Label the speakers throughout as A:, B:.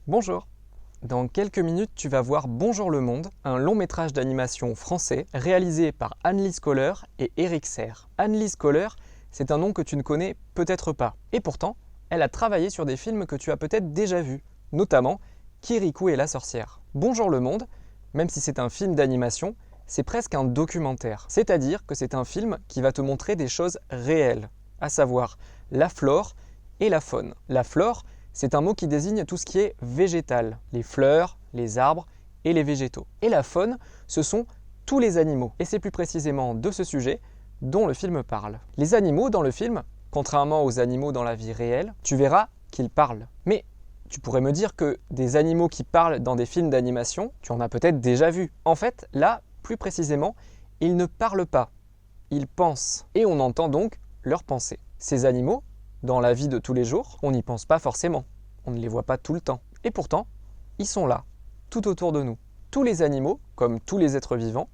A: Bonjour. Dans quelques minutes, tu vas voir Bonjour le monde, un long métrage d'animation français réalisé par Annelise Coller et Éric Serre. Annelise Coller, c'est un nom que tu ne connais peut-être pas. Et pourtant, elle a travaillé sur des films que tu as peut-être déjà vus, notamment Kirikou et la sorcière. Bonjour le monde, même si c'est un film d'animation, c'est presque un documentaire. C'est-à-dire que c'est un film qui va te montrer des choses réelles, à savoir la flore et la faune. La flore, c'est un mot qui désigne tout ce qui est végétal, les fleurs, les arbres et les végétaux. Et la faune, ce sont tous les animaux. Et c'est plus précisément de ce sujet dont le film parle. Les animaux dans le film, contrairement aux animaux dans la vie réelle, tu verras qu'ils parlent. Mais tu pourrais me dire que des animaux qui parlent dans des films d'animation, tu en as peut-être déjà vu. En fait, là, plus précisément, ils ne parlent pas, ils pensent. Et on entend donc leurs pensées. Ces animaux, dans la vie de tous les jours, on n'y pense pas forcément. On ne les voit pas tout le temps. Et pourtant, ils sont là, tout autour de nous. Tous les animaux, comme tous les êtres vivants,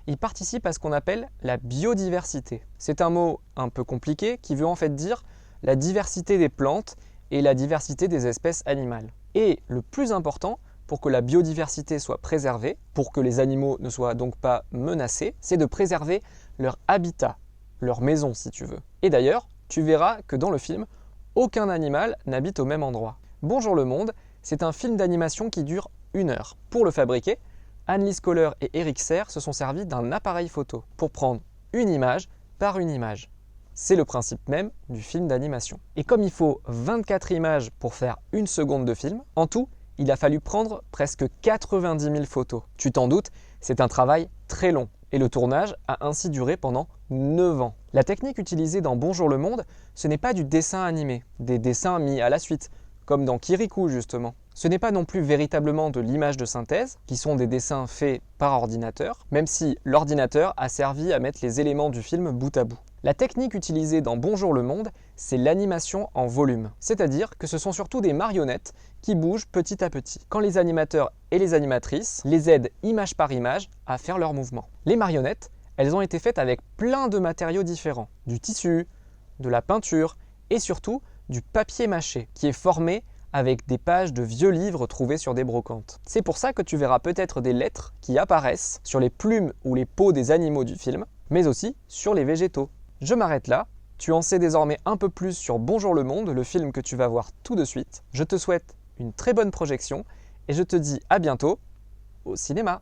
A: ils participent à ce qu'on appelle la biodiversité. C'est un mot un peu compliqué qui veut en fait dire la diversité des plantes et la diversité des espèces animales. Et le plus important, pour que la biodiversité soit préservée, pour que les animaux ne soient donc pas menacés, c'est de préserver leur habitat, leur maison si tu veux. Et d'ailleurs, tu verras que dans le film, aucun animal n'habite au même endroit. Bonjour le monde, c'est un film d'animation qui dure 1 heure. Pour le fabriquer, Annelise Coller et Éric Serre se sont servis d'un appareil photo pour prendre une image par une image. C'est le principe même du film d'animation. Et comme il faut 24 images pour faire 1 seconde de film, en tout, il a fallu prendre presque 90 000 photos. Tu t'en doutes, c'est un travail très long. Et le tournage a ainsi duré pendant 9 ans. La technique utilisée dans Bonjour le monde, ce n'est pas du dessin animé, des dessins mis à la suite, comme dans Kirikou justement. Ce n'est pas non plus véritablement de l'image de synthèse, qui sont des dessins faits par ordinateur, même si l'ordinateur a servi à mettre les éléments du film bout à bout. La technique utilisée dans Bonjour le monde, c'est l'animation en volume. C'est-à-dire que ce sont surtout des marionnettes qui bougent petit à petit, quand les animateurs et les animatrices les aident image par image à faire leurs mouvements. Les marionnettes, elles ont été faites avec plein de matériaux différents. Du tissu, de la peinture et surtout du papier mâché, qui est formé avec des pages de vieux livres trouvés sur des brocantes. C'est pour ça que tu verras peut-être des lettres qui apparaissent sur les plumes ou les peaux des animaux du film, mais aussi sur les végétaux. Je m'arrête là, tu en sais désormais un peu plus sur Bonjour le monde, le film que tu vas voir tout de suite. Je te souhaite une très bonne projection et je te dis à bientôt au cinéma.